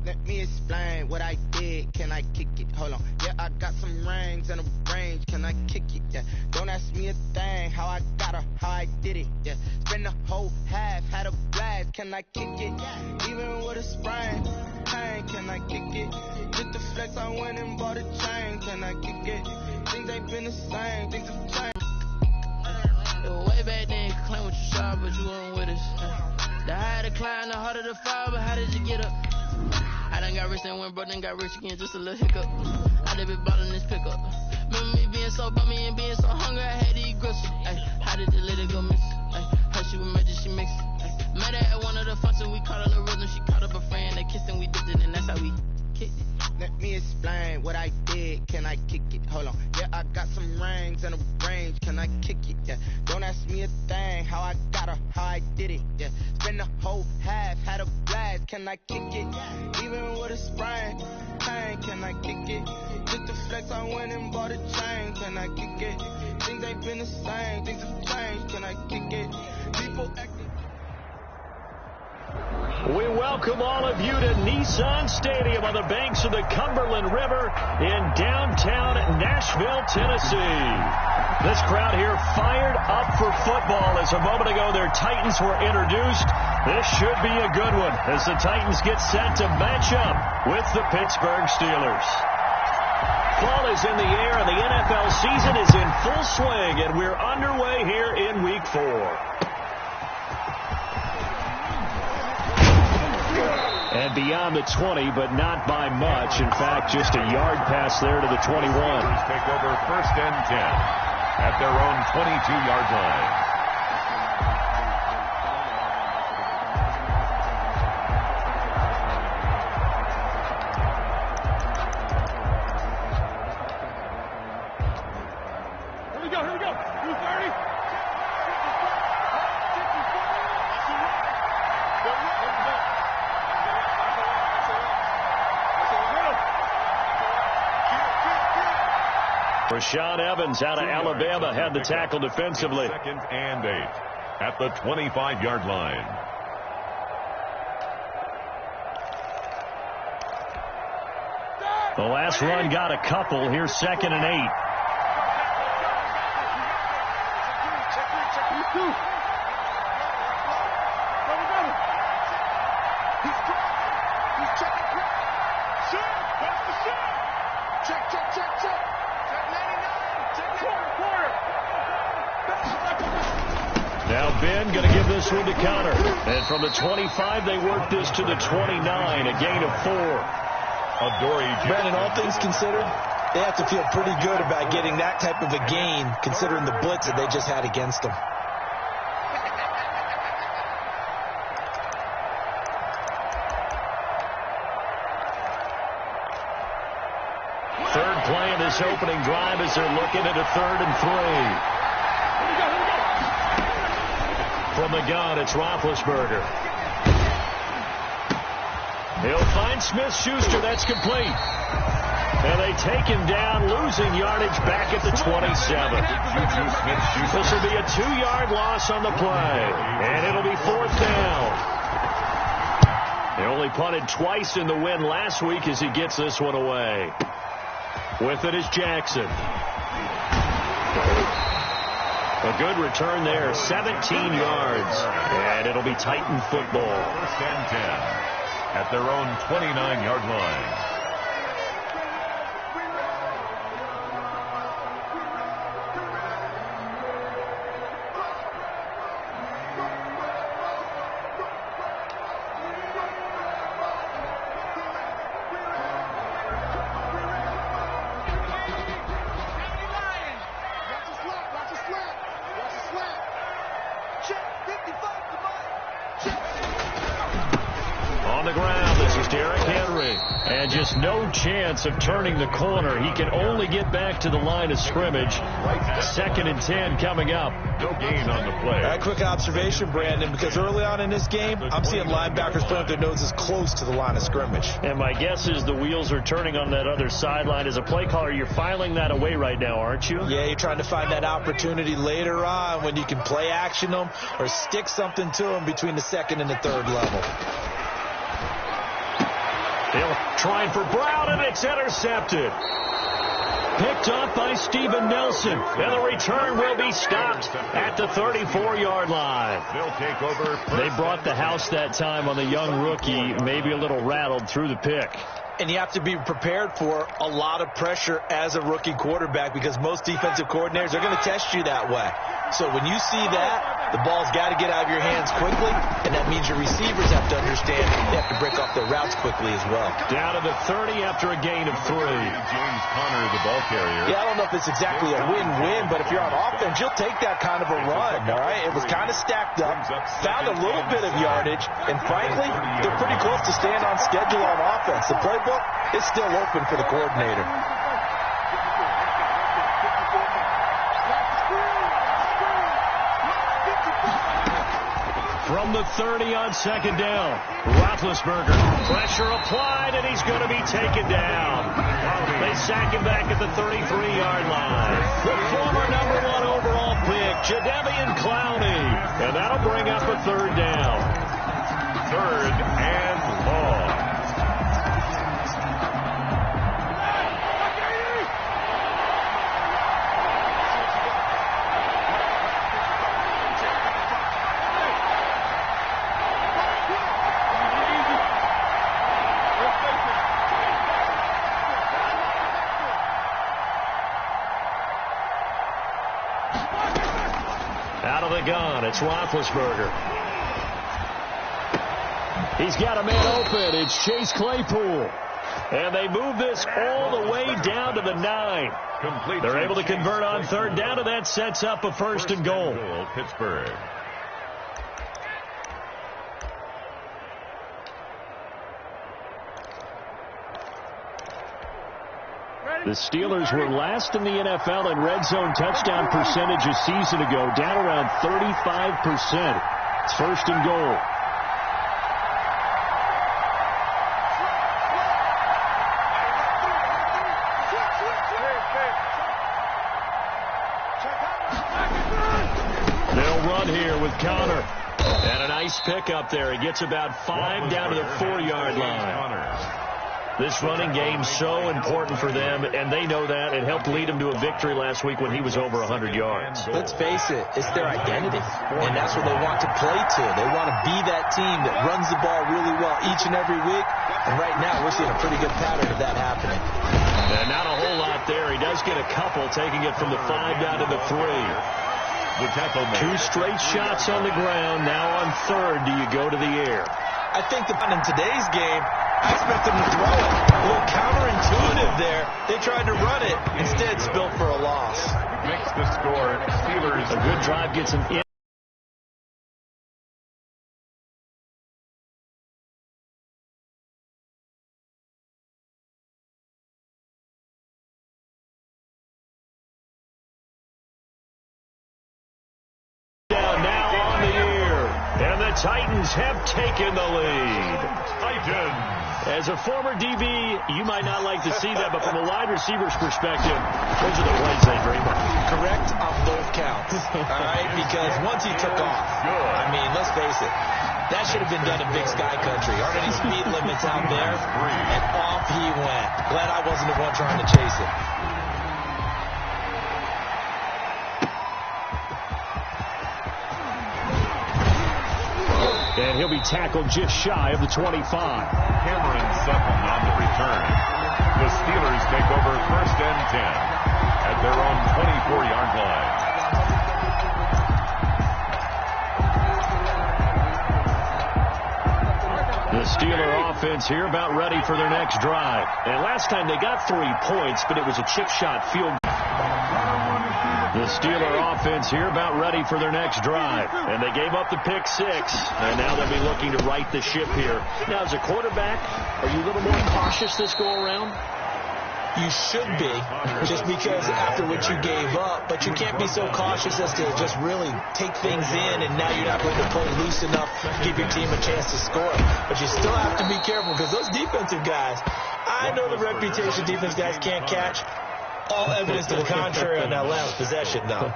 Let me explain what I did. Can I kick it? Hold on. Yeah, I got some rings and a range. Can I kick it? Yeah. Don't ask me a thing. How I got her, how I did it. Yeah. Spend the whole half, had a blast. Can I kick it? Even with a sprain. Pain, can I kick it? With the flex, I went and bought a chain. Can I kick it? Things ain't been the same. Things have changed. Way back then, you could claim what you saw, but you weren't with us. The higher the climb, the harder the fall, but how did you get up? I done got rich and went broke, then got rich again, just a little hiccup. I done been ballin' this pickup. Remember me being so bummy and being so hungry, I had to eat gristle. How did the little go miss? Her she was magic, she mixed. Met her at one of the functions, we caught her the rhythm. She caught up a friend, they kissed and we dipped it, and that's how we kicked it. Let me explain what I did. Can I kick it? Hold on. Yeah, I got some rings and a range. Can I kick it? Yeah. Don't ask me a thing. How I got her, how I did it. Yeah. Spend the whole half, had a blast. Can I kick it? Even with a sprain. Pain, can I kick it? With the flex, I went and bought a chain. Can I kick it? Things ain't been the same. Things have changed. Can I kick it? People acting. We welcome all of you to Nissan Stadium on the banks of the Cumberland River in downtown Nashville, Tennessee. This crowd here fired up for football as a moment ago their Titans were introduced. This should be a good one as the Titans get set to match up with the Pittsburgh Steelers. Fall is in the air and the NFL season is in full swing, and we're underway here in Week 4. And beyond the 20, but not by much. In fact, just a yard pass there to the 21. Take over 1st and 10 at their own 22-yard line. Rashaan Evans out of Alabama had the tackle defensively. 2nd and 8 at the 25-yard line. The last run got a couple. Here's 2nd and 8. Now Ben going to give this one to Connor. And from the 25, they work this to the 29, a gain of 4. Brandon, all things considered, they have to feel pretty good about getting that type of a gain, considering the blitz that they just had against them. Third play of this opening drive as they're looking at a 3rd and 3. From the gun, it's Roethlisberger. He'll find Smith-Schuster. That's complete. And they take him down, losing yardage back at the 27. This will be a 2-yard loss on the play. And it'll be 4th down. They only punted twice in the win last week as he gets this one away. With it is Jackson. A good return there, 17 yards. And it'll be Titan football. 1st and 10 at their own 29-yard line. On the ground, this is Derrick Henry. And just no chance of turning the corner. He can only get back to the line of scrimmage. 2nd and 10 coming up. No gain on the play. That quick observation, Brandon, because early on in this game, I'm seeing linebackers put up their noses close to the line of scrimmage. And my guess is the wheels are turning on that other sideline. As a play caller, you're filing that away right now, aren't you? Yeah, you're trying to find that opportunity later on when you can play action them or stick something to them between the 2nd and the 3rd level. He'll try for Brown, and it's intercepted. Picked up by Steven Nelson. And the return will be stopped at the 34-yard line. They'll take over. They brought the house that time on the young rookie, maybe a little rattled through the pick. And you have to be prepared for a lot of pressure as a rookie quarterback because most defensive coordinators are going to test you that way. So when you see that, the ball's got to get out of your hands quickly, and that means your receivers have to understand they have to break off their routes quickly as well. Down to the 30 after a gain of 3. James Conner, the ball carrier. Yeah, I don't know if it's exactly a win-win, but if you're on offense, you'll take that kind of a run, all right? It was kind of stacked up, found a little bit of yardage, and frankly, they're pretty close to staying on schedule on offense. The playbook is still open for the coordinator. From the 30 on second down, Roethlisberger. Pressure applied, and he's going to be taken down. They sack him back at the 33-yard line. The former #1 overall pick, Jadeveon Clowney. And that'll bring up a third down. 3rd and long. Out of the gun, it's Roethlisberger. He's got a man open. It's Chase Claypool. And they move this all the way down to the 9. They're able to convert on third down, and that sets up a first and goal. Pittsburgh. The Steelers were last in the NFL in red zone touchdown percentage a season ago, down around 35%. It's first and goal. They'll run here with Conner. And a nice pick up there. He gets about 5 down to the 4-yard line. This running game's so important for them, and they know that. It helped lead them to a victory last week when he was over 100 yards. Let's face it, it's their identity, and that's what they want to play to. They want to be that team that runs the ball really well each and every week, and right now we're seeing a pretty good pattern of that happening. And not a whole lot there. He does get a couple, taking it from the 5 down to the 3. The tackle made. 2 straight shots on the ground. Now on third, do you go to the air? I think in today's game, I expect them to throw it. A little counterintuitive there. They tried to run it. Instead, spilled for a loss. Makes the score. Steelers. A good drive gets him in. Titans have taken the lead. Titans. As a former DB, you might not like to see that, but from a wide receiver's perspective, those are the plays they dream of. Correct on both counts. All right, because once he took off, I mean, let's face it, that should have been done in Big Sky Country. Aren't any speed limits out there? And off he went. Glad I wasn't the one trying to chase it. And he'll be tackled just shy of the 25. Cameron Sutton on the return. The Steelers take over first and 10 at their own 24-yard line. The Steeler offense here about ready for their next drive. And last time they got 3 points, but it was a chip shot field goal. The Steeler offense here about ready for their next drive. And they gave up the pick 6. And now they'll be looking to right the ship here. Now, as a quarterback, are you a little more cautious this go-around? You should be, just because after what you gave up. But you can't be so cautious as to just really take things in, and now you're not going to play loose enough to give your team a chance to score. But you still have to be careful, because those defensive guys, I know the reputation defense guys can't catch. All evidence to the contrary on that last possession, though.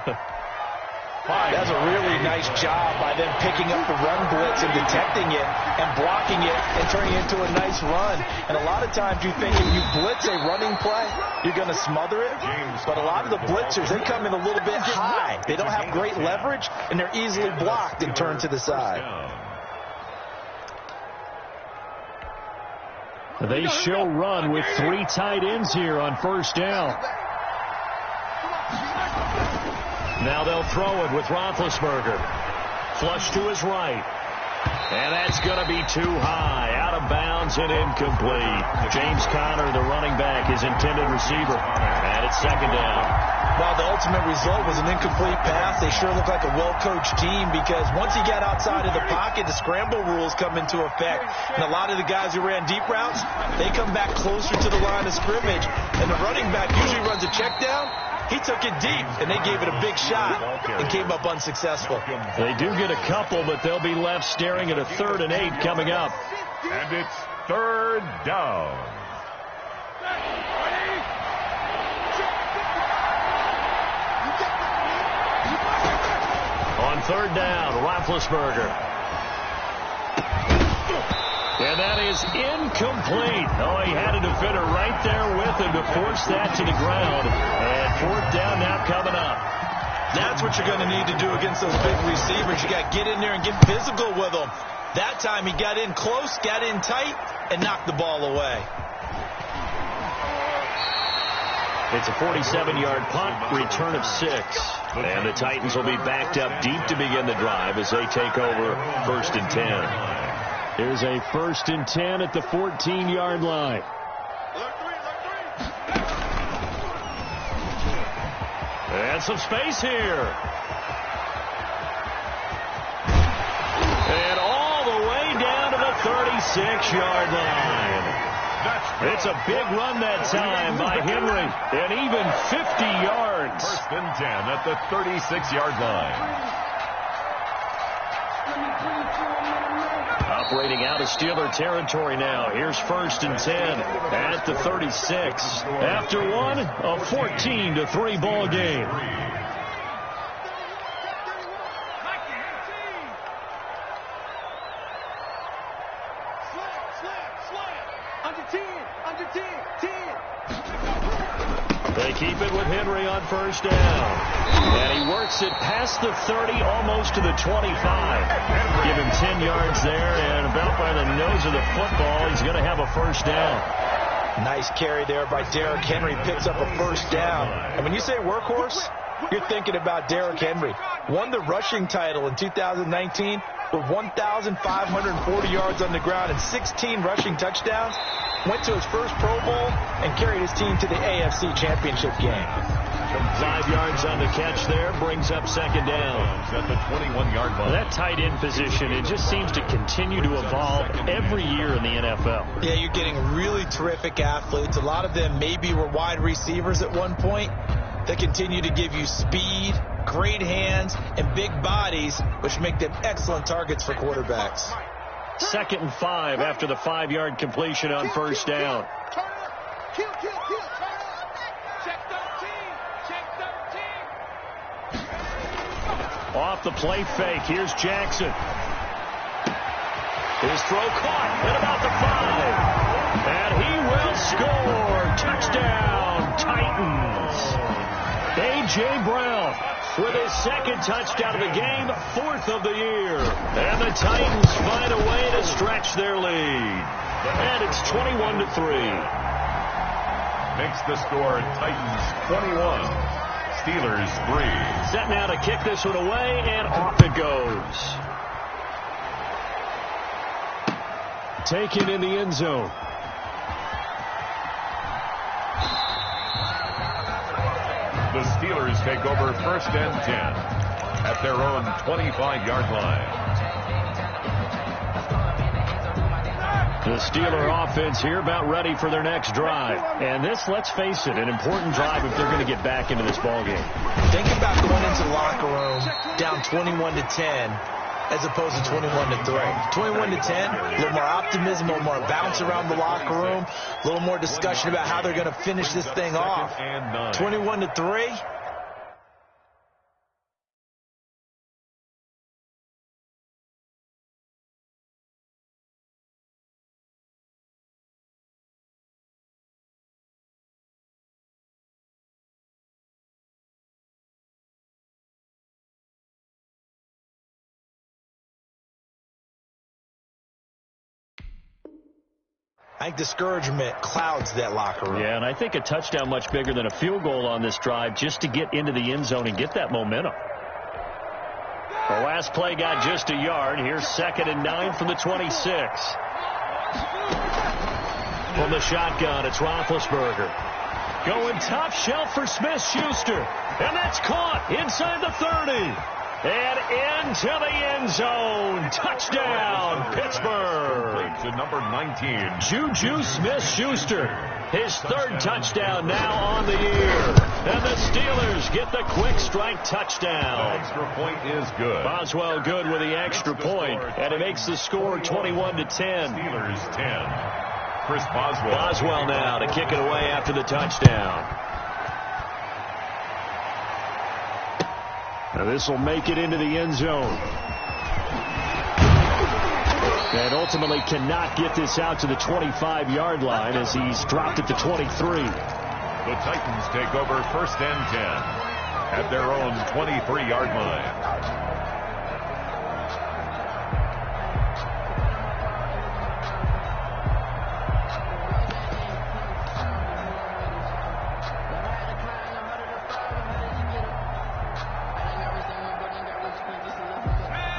That's a really nice job by them picking up the run blitz and detecting it and blocking it and turning it into a nice run. And a lot of times you think if you blitz a running play, you're going to smother it. But a lot of the blitzers, they come in a little bit high. They don't have great leverage, and they're easily blocked and turned to the side. They show run with 3 tight ends here on first down. Now they'll throw it with Roethlisberger. Flush to his right. And that's going to be too high. Out of bounds and incomplete. James Conner, the running back, his intended receiver. And it's second down. Well, the ultimate result was an incomplete pass. They sure look like a well-coached team because once he got outside of the pocket, the scramble rules come into effect. And a lot of the guys who ran deep routes, they come back closer to the line of scrimmage. And the running back usually runs a check down. He took it deep, and they gave it a big shot and came up unsuccessful. They do get a couple, but they'll be left staring at a 3rd and 8 coming up. And it's 3rd down. On 3rd down, Roethlisberger. And that is incomplete. Oh, he had a defender right there with him to force that to the ground. And 4th down now coming up. That's what you're going to need to do against those big receivers. You got to get in there and get physical with them. That time he got in close, got in tight, and knocked the ball away. It's a 47-yard punt, return of 6. And the Titans will be backed up deep to begin the drive as they take over 1st and 10. Here's a 1st and 10 at the 14-yard line. And some space here. And all the way down to the 36-yard line. It's a big run that time by Henry. And even 50 yards. 1st and 10 at the 36-yard line. Operating out of Steeler territory now. Here's 1st and 10 at the 36. After one, a 14-3 ball game. They keep it with Henry on 1st down. And he works it past the 30, almost to the 25. Give him 10 yards there, and about by the nose of the football, he's going to have a 1st down. Nice carry there by Derrick Henry. Picks up a 1st down. And when you say workhorse, you're thinking about Derrick Henry. Won the rushing title in 2019 with 1,540 yards on the ground and 16 rushing touchdowns. Went to his first Pro Bowl and carried his team to the AFC Championship game. 5 yards on the catch there, brings up 2nd down. At the 21-yard line. That tight end position, it just seems to continue to evolve every year in the NFL. Yeah, you're getting really terrific athletes. A lot of them maybe were wide receivers at one point. They continue to give you speed, great hands, and big bodies, which make them excellent targets for quarterbacks. 2nd and 5 after the 5-yard completion on 1st down. Off the play fake, here's Jackson. His throw caught at about the 5. And he will score. Touchdown, Titans. A.J. Brown with his 2nd touchdown of the game, 4th of the year. And the Titans find a way to stretch their lead. And it's 21-3. Makes the score Titans 21, Steelers 3. Set now to kick this one away, and off it goes. Taken in the end zone. The Steelers take over 1st and 10 at their own 25-yard line. The Steeler offense here about ready for their next drive. And this, let's face it, an important drive if they're going to get back into this ballgame. Think about going into the locker room down 21-10 as opposed to 21-3. 21-10, a little more optimism, a little more bounce around the locker room, a little more discussion about how they're going to finish this thing off. 21-3, I think discouragement clouds that locker room. Yeah, and I think a touchdown much bigger than a field goal on this drive just to get into the end zone and get that momentum. The last play got just a yard. Here's 2nd and 9 from the 26. From the shotgun, it's Roethlisberger. Going top shelf for Smith-Schuster. And that's caught inside the 30. And into the end zone. Touchdown, Pittsburgh. To number 19. Juju Smith-Schuster. His 3rd touchdown now on the year. And the Steelers get the quick strike touchdown. The extra point is good. Boswell good with the extra point. And it makes the score 21-10. Steelers 10. Chris Boswell. Boswell now to kick it away after the touchdown. Now this will make it into the end zone. And ultimately cannot get this out to the 25-yard line as he's dropped at the 23. The Titans take over 1st and 10 at their own 23-yard line.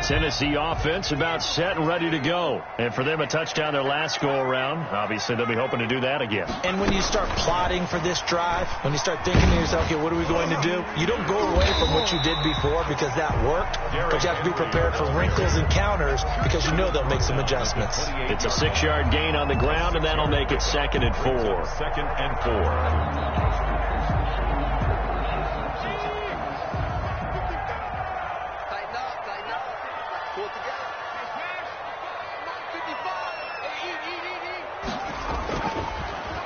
Tennessee offense about set and ready to go. And for them, a touchdown their last go-around. Obviously, they'll be hoping to do that again. And when you start plotting for this drive, when you start thinking to yourself, okay, what are we going to do? You don't go away from what you did before because that worked, but you have to be prepared for wrinkles and counters because you know they'll make some adjustments. It's a 6-yard gain on the ground, and that'll make it 2nd and 4. 2nd and 4.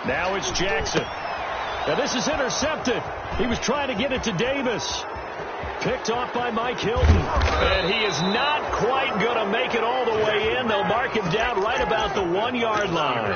Now it's Jackson. Now this is intercepted. He was trying to get it to Davis. Picked off by Mike Hilton. And he is not quite going to make it all the way in. They'll mark him down right about the 1-yard line.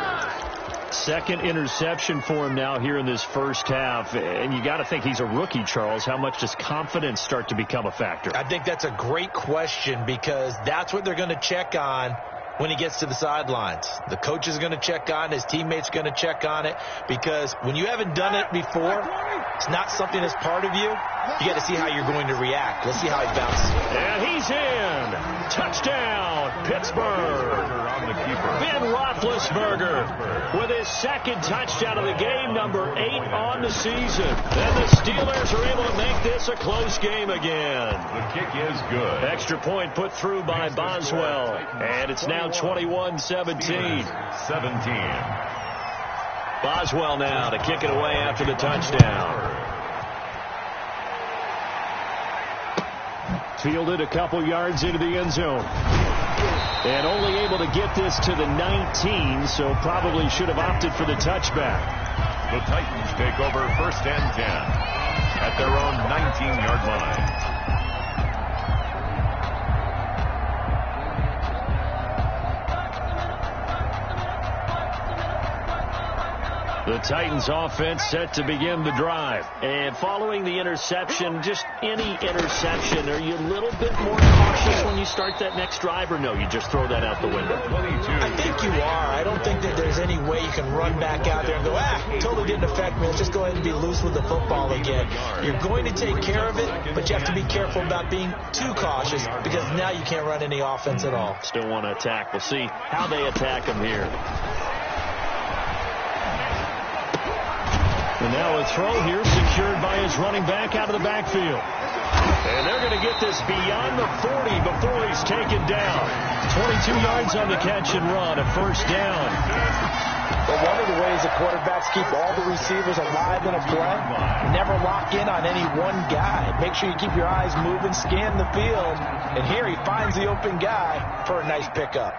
2nd interception for him now here in this first half. And you got to think he's a rookie, Charles. How much does confidence start to become a factor? I think that's a great question because that's what they're going to check on when he gets to the sidelines. The coach is going to check on it. His teammates going to check on it because when you haven't done it before, it's not something that's part of you. You got to see how you're going to react. Let's see how he bounces. And he's in. Touchdown, Pittsburgh. Ben Roethlisberger with his 2nd touchdown of the game, number 8 on the season. And the Steelers are able to make this a close game again. The kick is good. Extra point put through by Boswell. And it's now 21-17. 17. Boswell now to kick it away after the touchdown. Fielded a couple yards into the end zone. And only able to get this to the 19, so probably should have opted for the touchback. The Titans take over 1st and 10 at their own 19-yard line. The Titans offense set to begin the drive. And following the interception, just any interception, are you a little bit more cautious when you start that next drive, or no, you just throw that out the window? I think you are. I don't think that there's any way you can run back out there and go, totally didn't affect me. Let's just go ahead and be loose with the football again. You're going to take care of it, but you have to be careful about being too cautious because now you can't run any offense at all. Still want to attack. We'll see how they attack him here. And now a throw here secured by his running back out of the backfield. And they're going to get this beyond the 40 before he's taken down. 22 yards on the catch and run, a 1st down. But one of the ways the quarterbacks keep all the receivers alive in a play, never lock in on any one guy. Make sure you keep your eyes moving, scan the field. And here he finds the open guy for a nice pickup.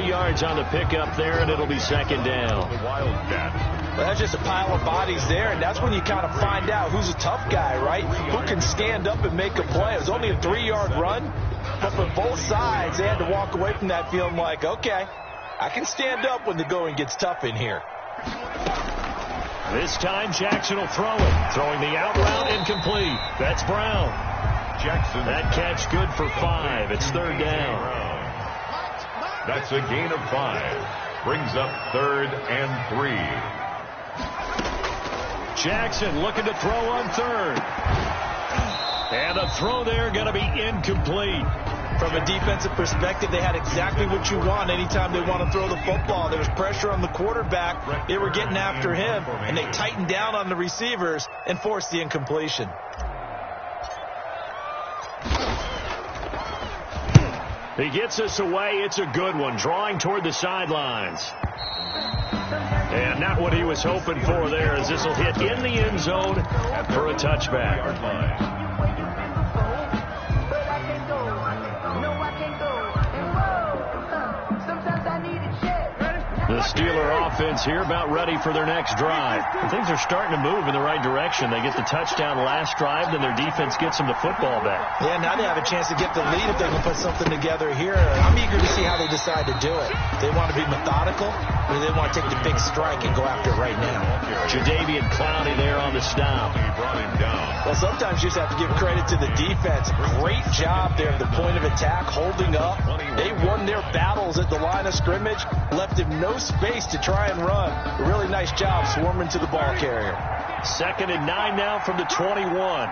Yards on the pickup there, and it'll be 2nd down. The Wildcat. Well, that's just a pile of bodies there, and that's when you kind of find out who's a tough guy, right? Who can stand up and make a play. It was only a 3-yard run, but for both sides, they had to walk away from that feeling like, okay, I can stand up when the going gets tough in here. This time, Jackson will throw it. Throwing the out route, incomplete. That's Brown. Jackson. That catch good for 5. It's third down. That's a gain of 5. Brings up 3rd and 3. Jackson looking to throw on 3rd. And the throw there going to be incomplete. From a defensive perspective, they had exactly what you want anytime they want to throw the football. There was pressure on the quarterback. They were getting after him, and they tightened down on the receivers and forced the incompletion. He gets us away. It's a good one, drawing toward the sidelines. And not what he was hoping for there, as this will hit in the end zone for a touchback. The Steeler offense here about ready for their next drive. Things are starting to move in the right direction. They get the touchdown last drive, then their defense gets them the football back. Yeah, now they have a chance to get the lead if they can put something together here. I'm eager to see how they decide to do it. They want to be methodical, or they want to take the big strike and go after it right now. Jadeveon Clowney there on the stop. He brought him down. Well, sometimes you just have to give credit to the defense. Great job there at the point of attack, holding up. They won their battles at the line of scrimmage, left him no space to try and run. A really nice job swarming to the ball carrier. 2nd and 9 now from the 21.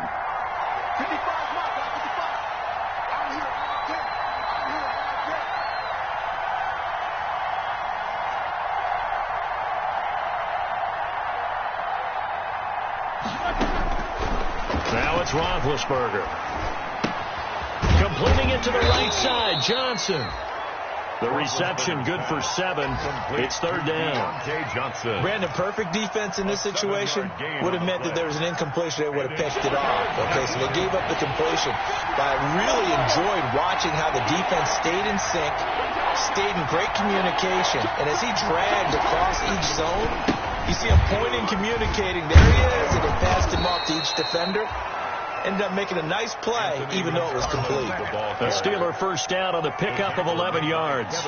Now it's Roethlisberger. Completing it to the right side, Johnson. The reception good for 7. It's third down. Johnson. Brandon, perfect defense in this situation would have meant that there was an incompletion. They would have picked it off. Okay, so they gave up the completion. But I really enjoyed watching how the defense stayed in sync, stayed in great communication. And as he dragged across each zone, you see him pointing, communicating. There he is, and they passed him off to each defender. Ended up making a nice play, even though it was complete. A Steeler first down on the pickup of 11 yards.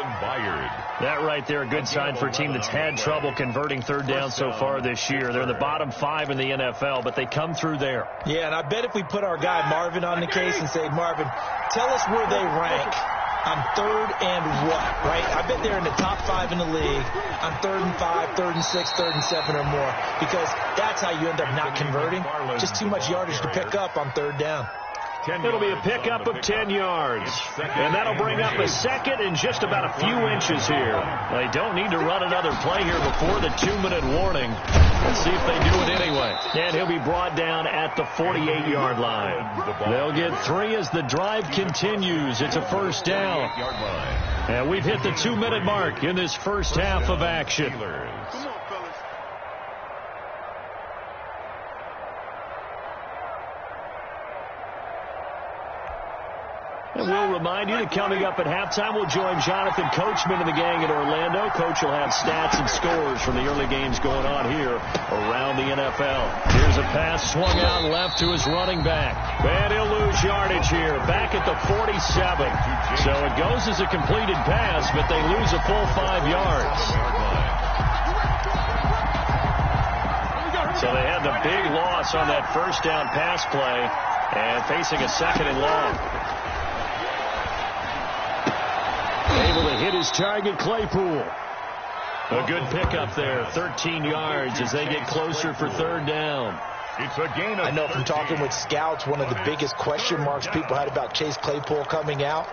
That right there, a good sign for a team that's had trouble converting third down so far this year. They're in the bottom 5 in the NFL, but they come through there. Yeah, and I bet if we put our guy Marvin on the case and say, Marvin, tell us where they rank on 3rd and what, right? I bet they're in the top 5 in the league on 3rd and 5, 3rd and 6, 3rd and 7 or more, because that's how you end up not converting. Just too much yardage to pick up on 3rd down. It'll be a pickup of 10 yards. And that'll bring up a 2nd and just about a few inches here. They don't need to run another play here before the 2-minute warning. Let's see if they do it anyway. And he'll be brought down at the 48-yard line. They'll get 3 as the drive continues. It's a first down. And we've hit the 2-minute mark in this first half of action. And we'll remind you that coming up at halftime, we'll join Jonathan Coachman and the gang in Orlando. Coach will have stats and scores from the early games going on here around the NFL. Here's a pass swung out left to his running back. And he'll lose yardage here, back at the 47. So it goes as a completed pass, but they lose a full 5 yards. So they had the big loss on that first down pass play and facing a 2nd and long. Able to hit his target, Claypool. A good pickup there, 13 yards as they get closer for 3rd down. It's a gain of I know from talking with scouts, one of the biggest question marks people had about Chase Claypool coming out,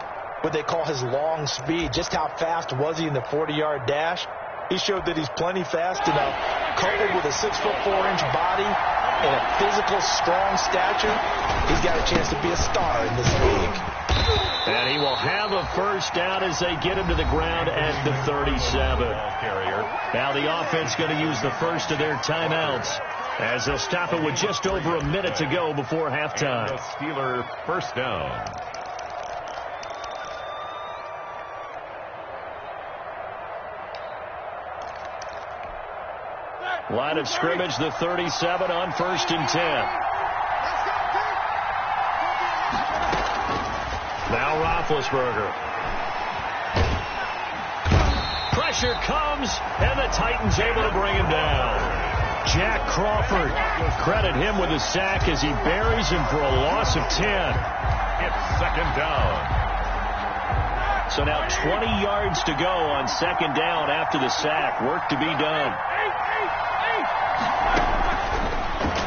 what they call his long speed. Just how fast was he in the 40-yard dash? He showed that he's plenty fast enough, coupled with a 6'4" body and a physical, strong stature. He's got a chance to be a star in this league. And he will have a first down as they get him to the ground at the 37. Now the offense going to use the first of their timeouts as they'll stop it with just over a minute to go before halftime. And the Steeler first down. Line of scrimmage, the 37 on 1st and 10. Now Roethlisberger. Pressure comes, and the Titans able to bring him down. Jack Crawford. Credit him with a sack as he buries him for a loss of 10. It's second down. So now 20 yards to go on second down after the sack. Work to be done.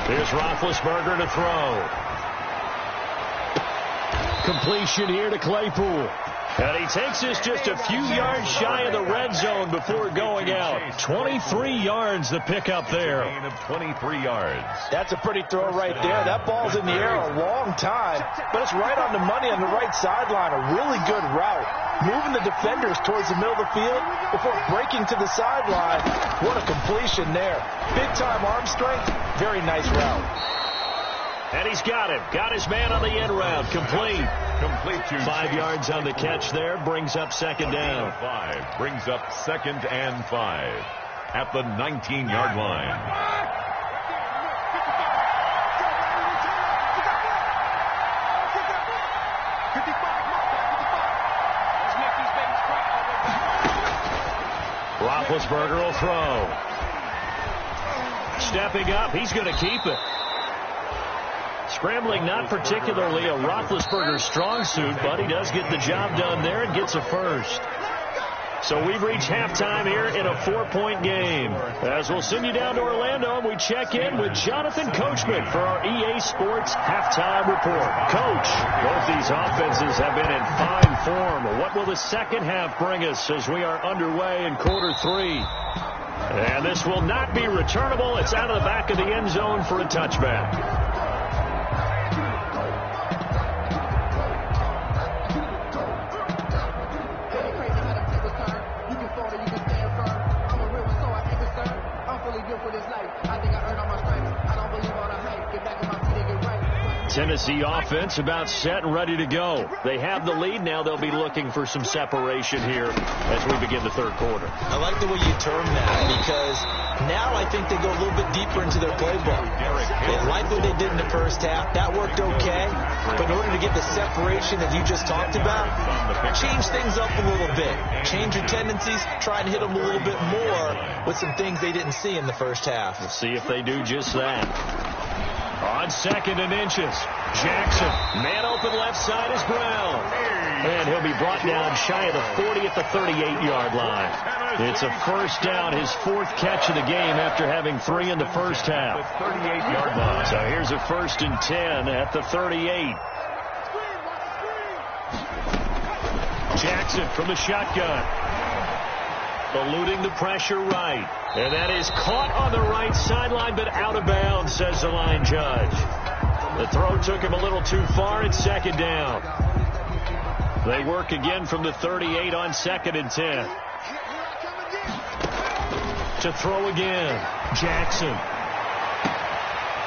Here's Roethlisberger to throw. Completion here to Claypool. And he takes this just a few yards shy of the red zone before going out. 23 yards the pickup there. Gain of 23 yards. That's a pretty throw right there. That ball's in the air a long time, but it's right on the money on the right sideline. A really good route. Moving the defenders towards the middle of the field before breaking to the sideline. What a completion there. Big-time arm strength. Very nice route. And he's got it. Got his man on the end route. Complete. Complete to 5 yards on the catch there. Brings up second down. 5. Brings up 2nd and 5 at the 19-yard line. Roethlisberger will throw. Stepping up. He's going to keep it. Scrambling, not particularly a Roethlisberger strong suit, but he does get the job done there and gets a first. So we've reached halftime here in a 4-point game. As we'll send you down to Orlando, and we check in with Jonathan Coachman for our EA Sports Halftime Report. Coach, both these offenses have been in fine form. What will the second half bring us as we are underway in quarter 3? And this will not be returnable. It's out of the back of the end zone for a touchback. Tennessee offense about set and ready to go. They have the lead. Now they'll be looking for some separation here as we begin the third quarter. I like the way you term that, because now I think they go a little bit deeper into their playbook. They like what they did in the first half. That worked okay. But in order to get the separation that you just talked about, change things up a little bit. Change your tendencies. Try and hit them a little bit more with some things they didn't see in the first half. Let's see if they do just that. On 2nd and inches, Jackson, man open left side is Brown. And he'll be brought down shy of the 40 at the 38-yard line. It's a first down, his 4th catch of the game after having 3 in the first half. 38-yard line. So here's a 1st and 10 at the 38. Jackson from the shotgun. Eluding the pressure right. And that is caught on the right sideline, but out of bounds, says the line judge. The throw took him a little too far. It's 2nd down. They work again from the 38 on 2nd and 10. To throw again. Jackson.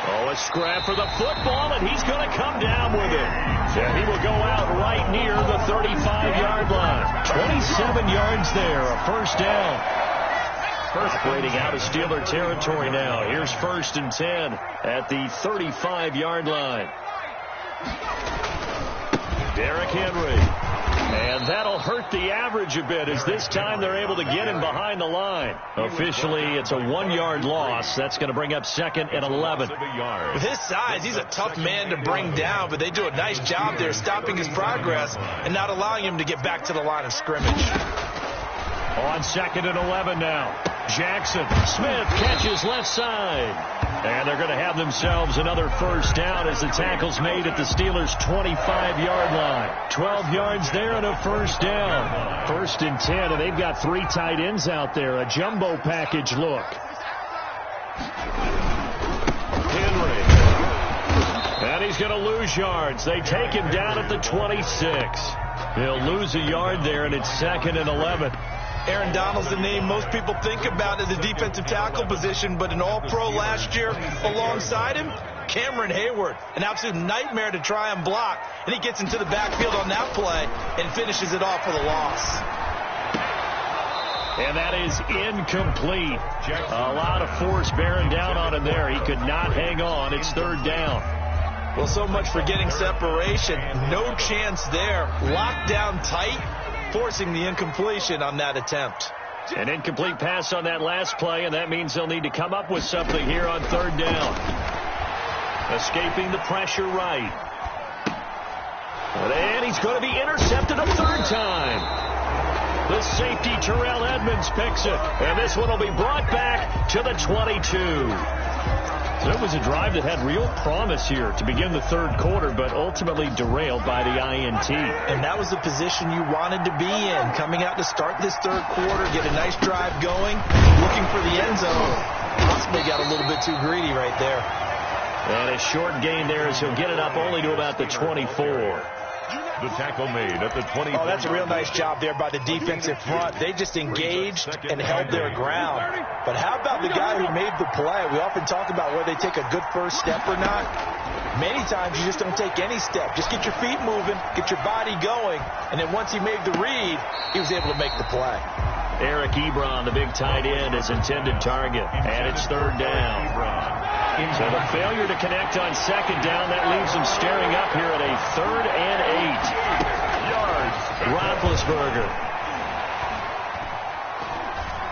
Oh, a scrap for the football, and he's going to come down with it. And he will go out right near the 35-yard line. 27 yards there, a first down. Perforating out of Steeler territory now. Here's 1st and 10 at the 35-yard line. Derrick Henry. And that'll hurt the average a bit, as this time they're able to get him behind the line. Officially, it's a 1-yard loss. That's going to bring up 2nd and 11. With his size, he's a tough man to bring down, but they do a nice job there stopping his progress and not allowing him to get back to the line of scrimmage. On 2nd and 11 now. Jackson. Smith catches left side. And they're going to have themselves another first down as the tackle's made at the Steelers' 25-yard line. 12 yards there and a first down. 1st and 10, and they've got 3 tight ends out there. A jumbo package look. Henry. And he's going to lose yards. They take him down at the 26. He'll lose a yard there, and it's 2nd and 11. Aaron Donald's the name most people think about at the defensive tackle position, but an all-pro last year alongside him, Cameron Hayward, an absolute nightmare to try and block, and he gets into the backfield on that play and finishes it off with a loss. And that is incomplete. A lot of force bearing down on him there. He could not hang on. It's 3rd down. Well, so much for getting separation. No chance there. Locked down tight, forcing the incompletion on that attempt. An incomplete pass on that last play, and that means they'll need to come up with something here on third down. Escaping the pressure right. And he's going to be intercepted a third time. The safety, Terrell Edmonds, picks it. And this one will be brought back to the 22. So it was a drive that had real promise here to begin the third quarter, but ultimately derailed by the INT. And that was the position you wanted to be in, coming out to start this third quarter, get a nice drive going, looking for the end zone. Possibly got a little bit too greedy right there. And a short gain there as he'll get it up only to about the 24. The tackle made at the 20. Oh, that's a real nice job there by the defensive front. They just engaged and held their ground. But how about the guy who made the play? We often talk about whether they take a good first step or not. Many times you just don't take any step. Just get your feet moving, get your body going, and then once he made the read, he was able to make the play. Eric Ebron, the big tight end, is intended target. And it's third down. So the failure to connect on second down, that leaves him staring up here at a 3rd and 8. Roethlisberger.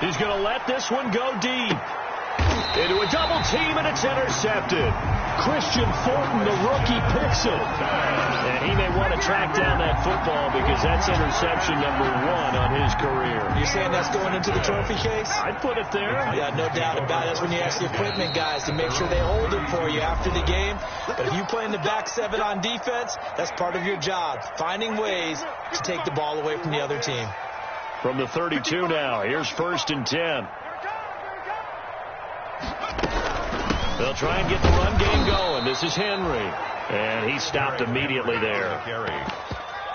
He's going to let this one go deep. Into a double team, and it's intercepted. Christian Fulton, the rookie, picks it. And he may want to track down that football because that's interception number 1 on his career. You're saying that's going into the trophy case? I'd put it there. Yeah, no doubt about it. That's when you ask the equipment guys to make sure they hold it for you after the game. But if you play in the back 7 on defense, that's part of your job, finding ways to take the ball away from the other team. From the 32 now, here's 1st and 10. They'll try and get the run game going. This is Henry. And he stopped immediately there.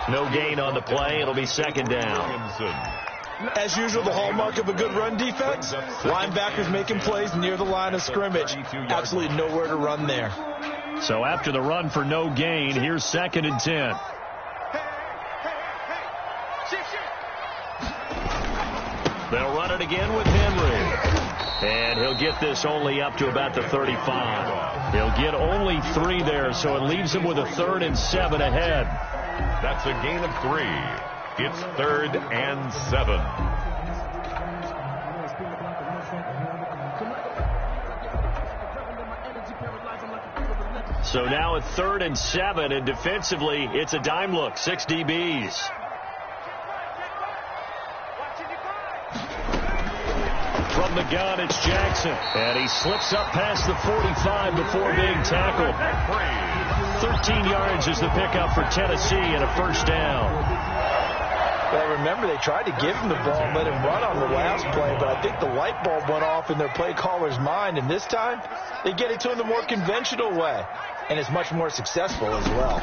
No gain on the play. It'll be 2nd down. As usual, the hallmark of a good run defense, linebackers making plays near the line of scrimmage. Absolutely nowhere to run there. So after the run for no gain, here's 2nd and 10. They'll run it again with Henry. And he'll get this only up to about the 35. He'll get only 3 there, so it leaves him with a 3rd and 7 ahead. That's a gain of 3. It's 3rd and 7. So now at 3rd and 7, and defensively, it's a dime look. 6 DBs. From the gun, it's Jackson. And he slips up past the 45 before being tackled. 13 yards is the pickup for Tennessee and a 1st down. Well, remember, they tried to give him the ball and let him run on the last play, but I think the light bulb went off in their play caller's mind, and this time they get it to him the more conventional way, and it's much more successful as well.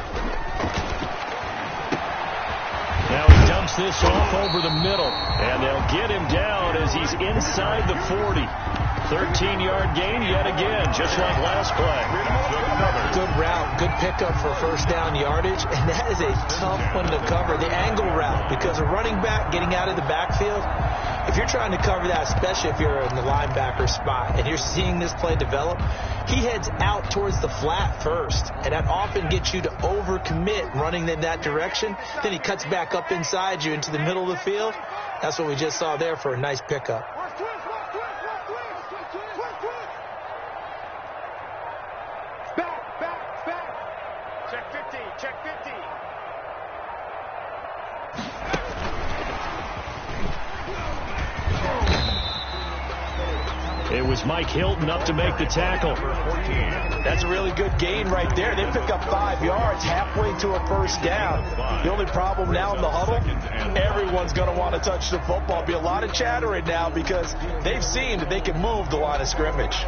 Now he dumps this off over the middle, and they'll get him down as he's inside the 40. 13-yard gain yet again, just like last play. Good route, good pickup for 1st down yardage, and that is a tough one to cover, the angle route, because a running back getting out of the backfield, if you're trying to cover that, especially if you're in the linebacker spot, and you're seeing this play develop, he heads out towards the flat first, and that often gets you to overcommit running in that direction. Then he cuts back up inside you into the middle of the field. That's what we just saw there for a nice pickup. It was Mike Hilton up to make the tackle. That's a really good gain right there. They pick up 5 yards halfway to a 1st down. The only problem now in the huddle, everyone's going to want to touch the football. Be a lot of chattering now because they've seen that they can move the line of scrimmage.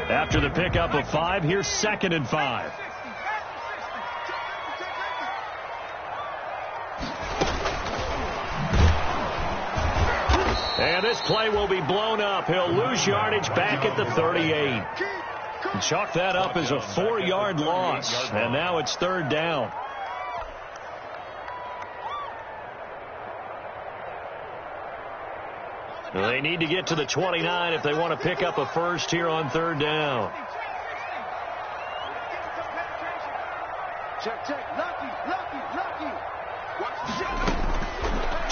After the pickup of 5, here's 2nd and 5. And this play will be blown up. He'll lose yardage back at the 38. And chalk that up as a 4-yard loss. And now it's 3rd down. They need to get to the 29 if they want to pick up a first here on third down.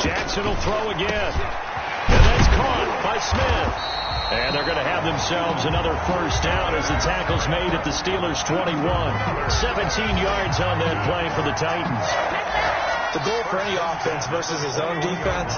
Jackson will throw again. And that's caught by Smith. And they're going to have themselves another first down as the tackle's made at the Steelers' 21. 17 yards on that play for the Titans. The goal for any offense versus his own defense,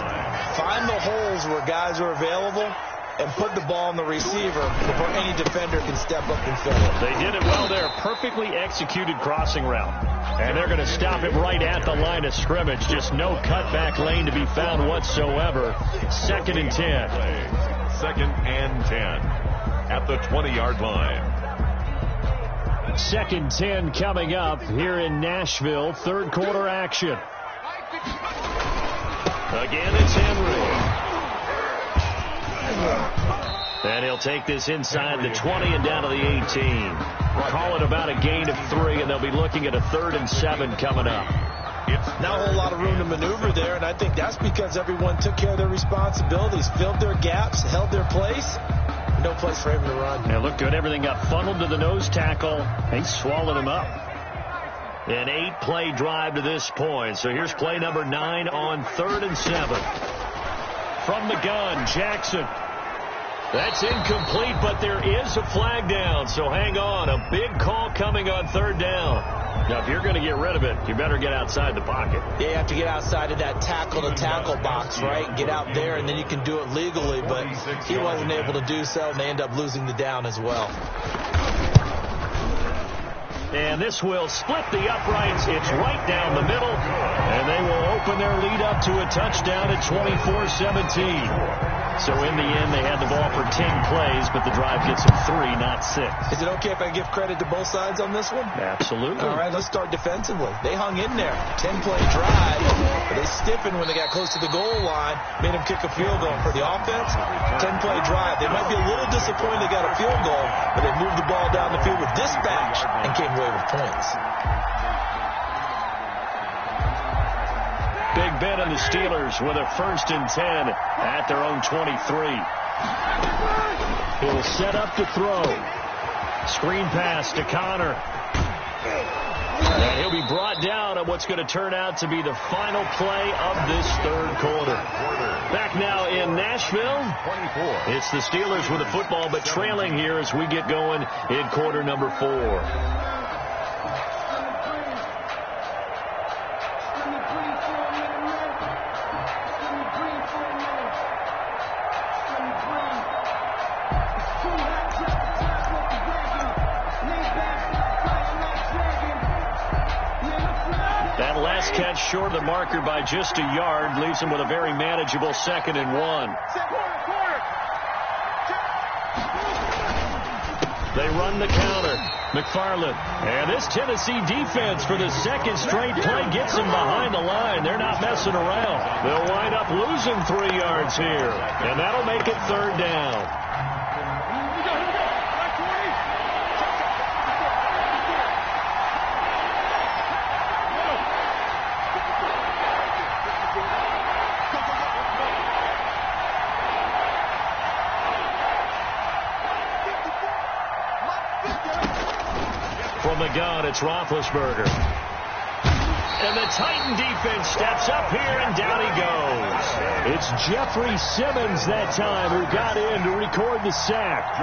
find the holes where guys are available and put the ball on the receiver before any defender can step up and fill it. They did it well there. Perfectly executed crossing route. And they're going to stop him right at the line of scrimmage. Just no cutback lane to be found whatsoever. 2nd and 10. 2nd and 10 at the 20-yard line. 2nd 10 coming up here in Nashville. Third quarter action. Again, it's Henry. And he'll take this inside the 20 and down to the 18. Call it about a gain of 3, and they'll be looking at a 3rd and 7 coming up. Not a whole lot of room to maneuver there, and I think that's because everyone took care of their responsibilities, filled their gaps, held their place. No place for him to run. Yeah, looked good. Everything got funneled to the nose tackle. He swallowed him up. An 8-play drive to this point. So here's play number 9 on 3rd and 7. From the gun, Jackson. That's incomplete, but there is a flag down. So hang on. A big call coming on 3rd down. Now, if you're going to get rid of it, you better get outside the pocket. Yeah, you have to get outside of that tackle-to-tackle box, right? Get out there, and then you can do it legally. But he wasn't able to do so, and they end up losing the down as well. And this will split the uprights. It's right down the middle. And they will open their lead up to a touchdown at 24-17. So in the end, they had the ball for 10 plays, but the drive gets them 3, not 6. Is it okay if I give credit to both sides on this one? Absolutely. All right, let's start defensively. They hung in there. 10-play drive, but they stiffened when they got close to the goal line, made them kick a field goal. For the offense, 10-play drive. They might be a little disappointed they got a field goal, but they moved the ball down the field with dispatch and came away with points. Big Ben and the Steelers with a 1st and 10 at their own 23. He'll set up to throw. Screen pass to Connor. And he'll be brought down on what's going to turn out to be the final play of this 3rd quarter. Back now in Nashville. It's the Steelers with the football, but trailing here as we get going in quarter number 4. Catch short of the marker by just a yard leaves him with a very manageable 2nd and 1. They run the counter. McFarland. And this Tennessee defense for the 2nd straight play gets them behind the line. They're not messing around. They'll wind up losing 3 yards here. And that'll make it 3rd down. From the gun, it's Roethlisberger. And the Titan defense steps up here, and down he goes. It's Jeffrey Simmons that time who got in to record the sack.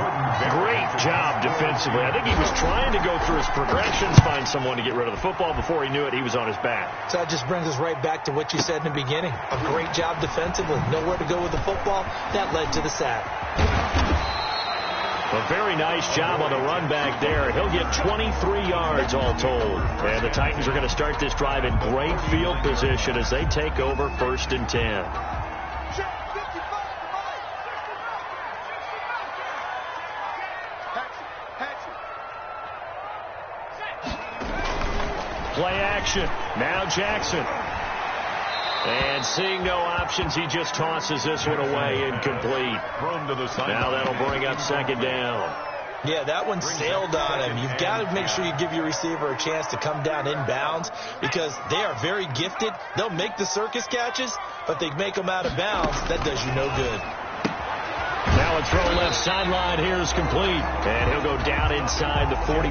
Great job defensively. I think he was trying to go through his progressions, find someone to get rid of the football. Before he knew it, he was on his back. So that just brings us right back to what you said in the beginning. A great job defensively. Nowhere to go with the football. That led to the sack. A very nice job on the run back there. He'll get 23 yards all told. And the Titans are going to start this drive in great field position as they take over 1st and 10. Play action. Now Jackson. And seeing no options, he just tosses this one away, incomplete. Now that'll bring up 2nd down. Yeah, that one sailed on him. You've got to make sure you give your receiver a chance to come down inbounds because they are very gifted. They'll make the circus catches, but they make them out of bounds. That does you no good. the throw left sideline here is complete. And he'll go down inside the 45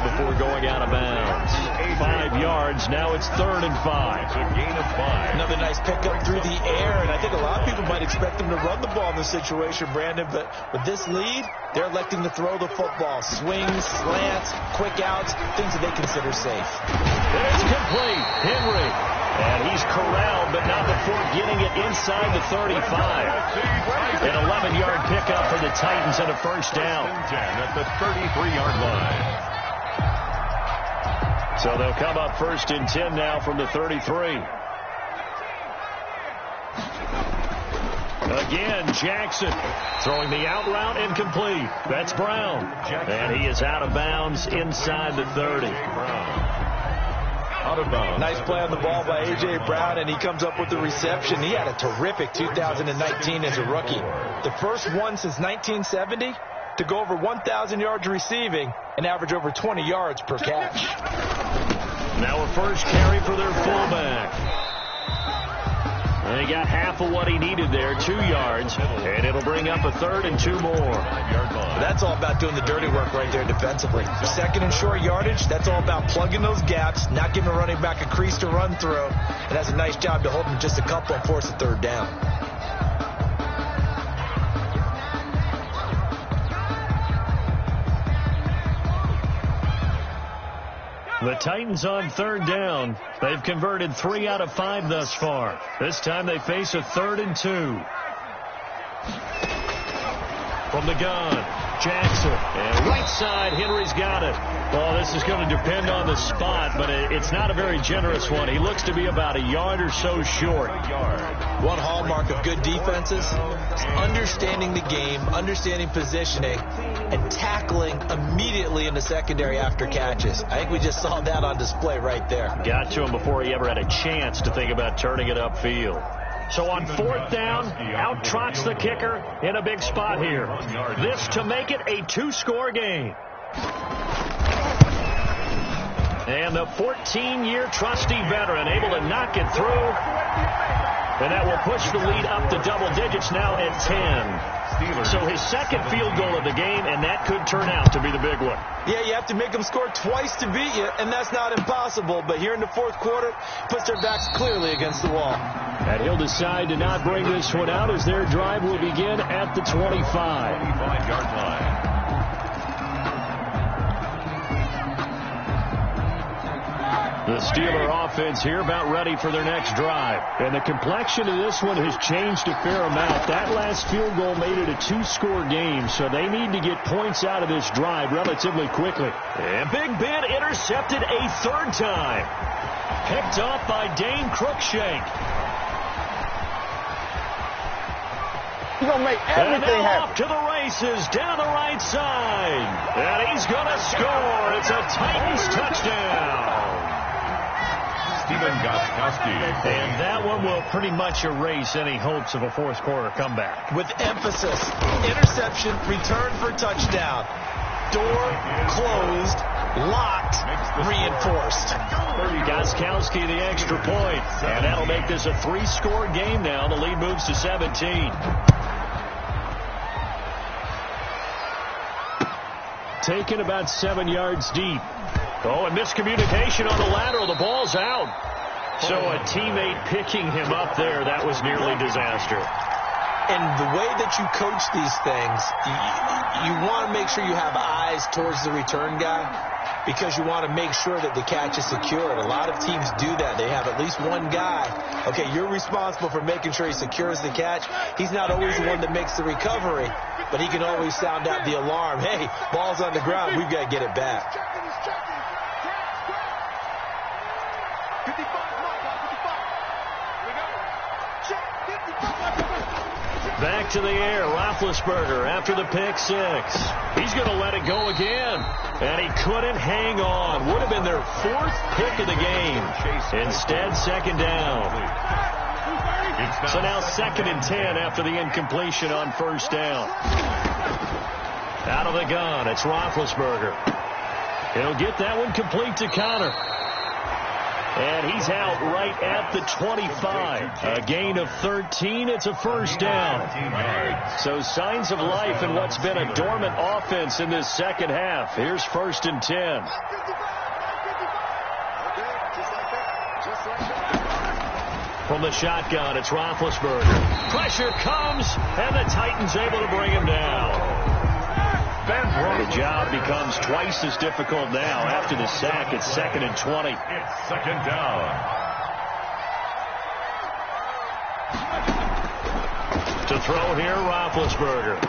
before going out of bounds. 5 yards. Now it's 3rd and 5. It's a gain of 5. Another nice pickup through the air, and I think a lot of people might expect them to run the ball in this situation, Brandon, but with this lead, they're electing to throw the football. Swings, slants, quick outs, things that they consider safe. It's complete. Henry. And he's corralled, but not before getting it inside the 35. An 11-yard pickup for the Titans and a first down. 10 at the 33-yard line. So they'll come up 1st and 10 now from the 33. Again, Jackson throwing the out route incomplete. That's Brown. And he is out of bounds inside the 30. Out of bounds. Nice play on the ball by A.J. Brown, and he comes up with the reception. He had a terrific 2019 as a rookie. The first one since 1970 to go over 1,000 yards receiving and average over 20 yards per catch. Now a first carry for their fullback. They got half of what he needed there, 2 yards, and it'll bring up a 3rd and 2 more. That's all about doing the dirty work right there defensively. 2nd and short yardage, that's all about plugging those gaps, not giving a running back a crease to run through, and that's a nice job to hold him just a couple and force a 3rd down. The Titans on 3rd down. They've converted 3 out of 5 thus far. This time they face a 3rd and 2. From the gun, Jackson. And right side, Henry's got it. Well, this is going to depend on the spot, but it's not a very generous one. He looks to be about a yard or so short. One hallmark of good defenses is understanding the game, understanding positioning, and tackling immediately in the secondary after catches. I think we just saw that on display right there. Got to him before he ever had a chance to think about turning it upfield. So on 4th down, out trots the kicker in a big spot here. This to make it a 2-score game. And the 14-year trusty veteran able to knock it through. And that will push the lead up to double digits now at 10. So his 2nd field goal of the game, and that could turn out to be the big one. Yeah, you have to make them score twice to beat you, and that's not impossible. But here in the 4th quarter, puts their backs clearly against the wall. And he'll decide to not bring this one out as their drive will begin at the 25. 25-yard line. The Steeler offense here about ready for their next drive. And the complexion of this one has changed a fair amount. That last field goal made it a 2-score game, so they need to get points out of this drive relatively quickly. And Big Ben intercepted a 3rd time. Picked off by Dane Cruikshank. He's going to make everything happen. Off to the races, down the right side. And he's going to score. It's a Titans touchdown. Stephen Gostkowski. And that one will pretty much erase any hopes of a 4th quarter comeback. With emphasis, interception, return for touchdown. Door closed, locked, reinforced. Gostkowski the extra point. And that'll make this a 3-score game now. The lead moves to 17. Taken about 7 yards deep. Oh, and miscommunication on the lateral. The ball's out. So a teammate picking him up there, that was nearly disaster. And the way that you coach these things, you want to make sure you have eyes towards the return guy because you want to make sure that the catch is secured. A lot of teams do that. They have at least one guy. Okay, you're responsible for making sure he secures the catch. He's not always the one that makes the recovery, but he can always sound out the alarm. Hey, ball's on the ground. We've got to get it back. Back to the air, Roethlisberger after the pick 6. He's going to let it go again. And he couldn't hang on. Would have been their 4th pick of the game. Instead, 2nd down. So now 2nd and 10 after the incompletion on 1st down. Out of the gun, it's Roethlisberger. He'll get that one complete to Connor. And he's out right at the 25. A gain of 13. It's a first down. So signs of life in what's been a dormant offense in this second half. Here's 1st and 10. From the shotgun, it's Roethlisberger. Pressure comes, and the Titans able to bring him down. The job becomes twice as difficult now after the sack. It's 2nd and 20. It's 2nd down. To throw here, Roethlisberger.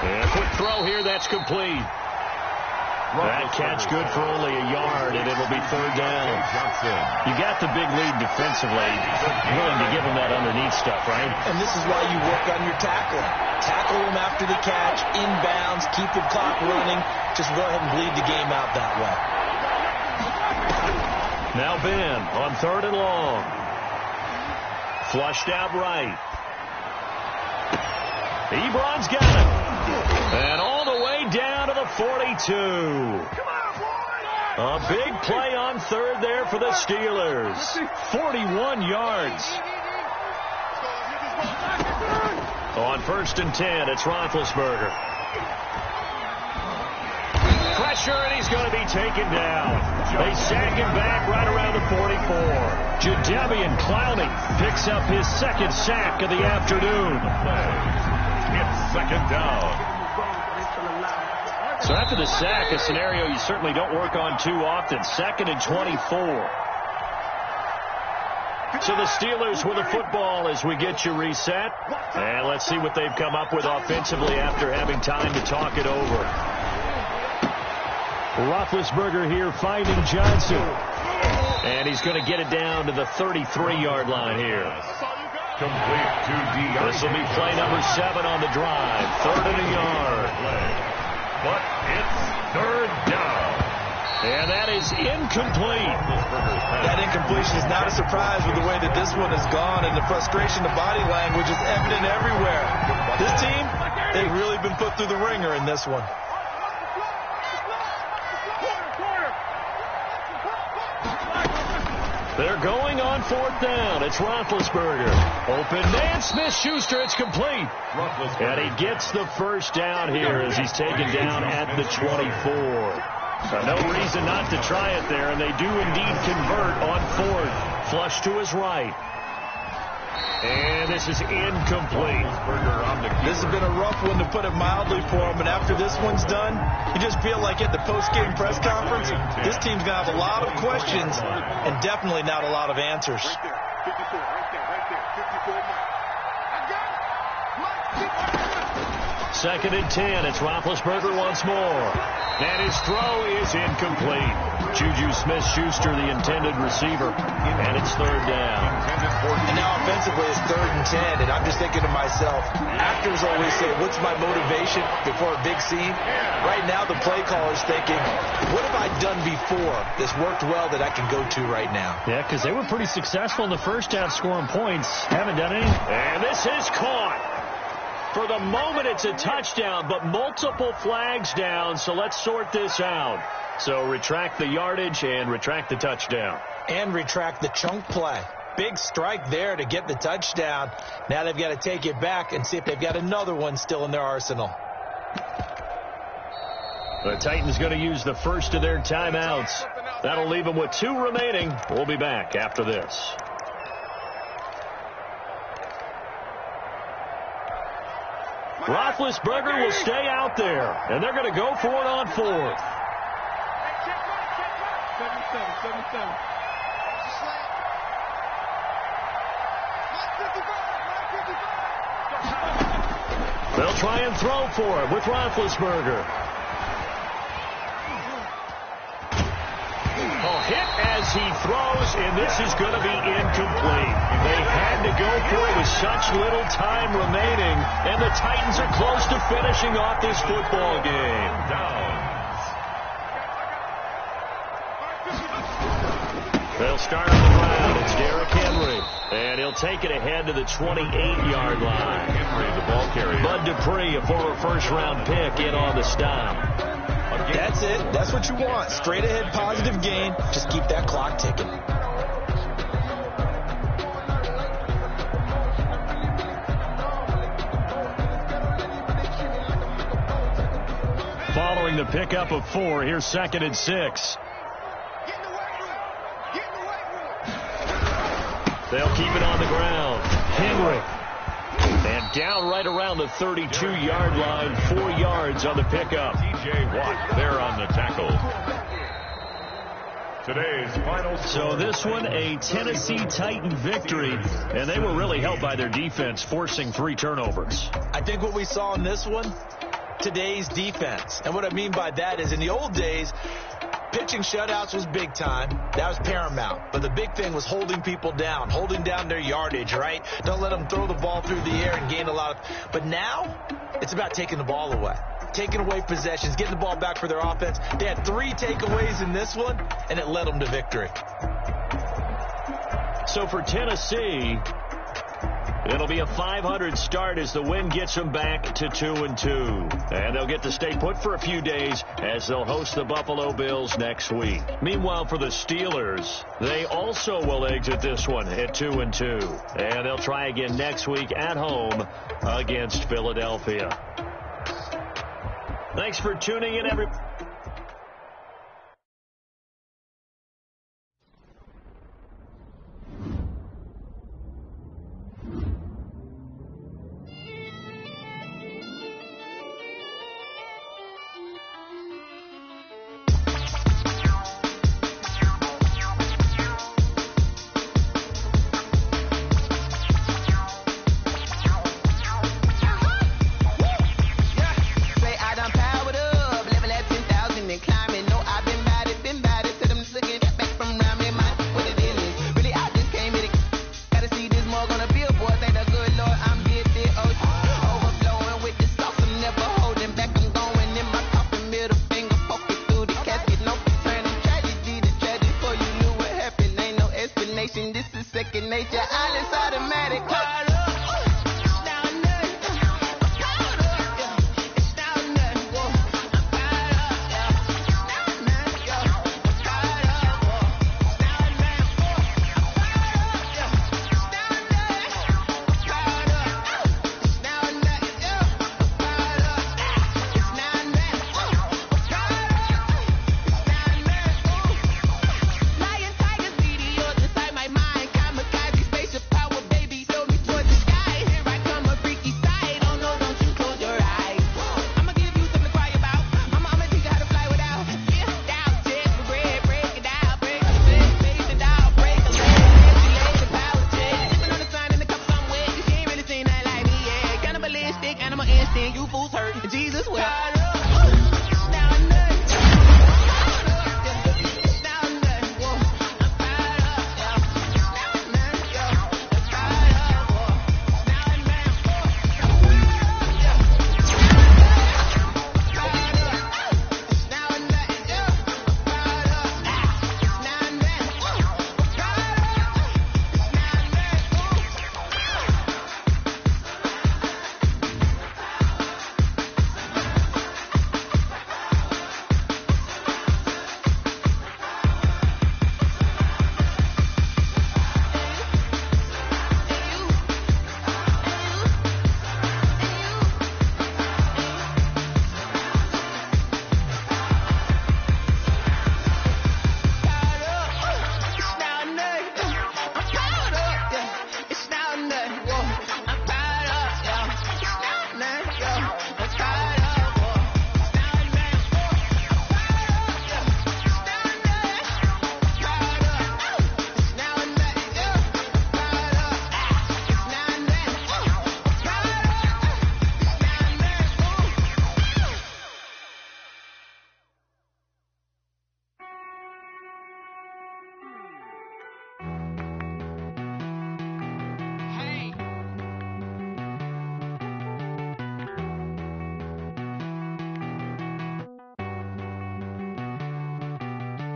And a quick throw here, that's complete. That catch good for only a yard, and it'll be 3rd down. You got the big lead defensively, willing to give him that underneath stuff, right? And this is why you work on your tackling. Tackle him after the catch, inbounds, keep the clock running. Just go ahead and bleed the game out that way. Now Ben on 3rd and long. Flushed out right. Ebron's got it. And all the way down to the 42. A big play on 3rd there for the Steelers. 41 yards. On 1st and 10, it's Roethlisberger. Pressure, and he's going to be taken down. They sack him back right around the 44. Jadeveon Clowney picks up his 2nd sack of the afternoon. It's 2nd down. So after the sack, a scenario you certainly don't work on too often. 2nd and 24. So the Steelers with the football as we get you reset. And let's see what they've come up with offensively after having time to talk it over. Roethlisberger here finding Johnson. And he's going to get it down to the 33-yard line here. Complete to D. This will be play number 7 on the drive. 3rd and a yard. But it's 3rd down. And that is incomplete. That incompletion is not a surprise with the way that this one has gone, and the frustration, the body language is evident everywhere. This team, they've really been put through the ringer in this one. They're going on 4th down. It's Roethlisberger. Open man, Smith-Schuster. It's complete. And he gets the first down here as he's taken down at the 24. So no reason not to try it there, and they do indeed convert on 4th. Flush to his right. And this is incomplete. This has been a rough one, to put it mildly, for him. And after this one's done, you just feel like at the post-game press conference, this team's going to have a lot of questions and definitely not a lot of answers. Second and 10. It's Roethlisberger once more. And his throw is incomplete. Juju Smith-Schuster, the intended receiver. And it's 3rd down. And now offensively it's 3rd and 10. And I'm just thinking to myself, actors always say, what's my motivation before a big scene? Right now the play caller's thinking, what have I done before that's worked well that I can go to right now? Yeah, because they were pretty successful in the first half scoring points. Haven't done anything. And this is caught. For the moment, it's a touchdown, but multiple flags down, so let's sort this out. So retract the yardage and retract the touchdown. And retract the chunk play. Big strike there to get the touchdown. Now they've got to take it back and see if they've got another one still in their arsenal. The Titans going to use the first of their timeouts. That'll leave them with 2 remaining. We'll be back after this. Roethlisberger will stay out there, and they're going to go for it on 4th. They'll try and throw for it with Roethlisberger. Hit as he throws, and this is going to be incomplete. They had to go for it with such little time remaining, and the Titans are close to finishing off this football game. They'll start on the ground. It's Derrick Henry, and he'll take it ahead to the 28-yard line. Henry, the ball carrier. Bud Dupree, a former first-round pick, in on the stop. That's it. That's what you want. Straight ahead positive gain. Just keep that clock ticking. Following the pickup of 4, here's 2nd and 6. They'll keep it on the ground. Henry. And down right around the 32-yard line, 4 yards on the pickup. T.J. Watt there on the tackle. Today's final score. So this one, a Tennessee Titan victory, and they were really helped by their defense, forcing 3 turnovers. I think what we saw in this one, today's defense. And what I mean by that is in the old days, pitching shutouts was big time. That was paramount. But the big thing was holding people down, holding down their yardage, right? Don't let them throw the ball through the air and gain a lot of... But now, it's about taking the ball away. Taking away possessions, getting the ball back for their offense. They had 3 takeaways in this one, and it led them to victory. So for Tennessee, it'll be a 500 start as the win gets them back to 2-2. And they'll get to stay put for a few days as they'll host the Buffalo Bills next week. Meanwhile, for the Steelers, they also will exit this one at 2-2. And they'll try again next week at home against Philadelphia. Thanks for tuning in, everybody.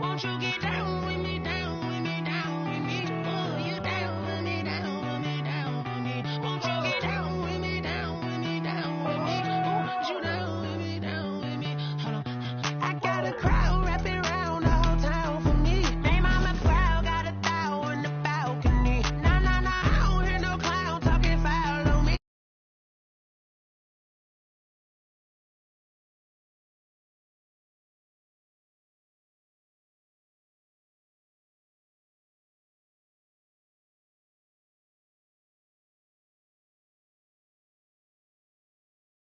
Won't you get down?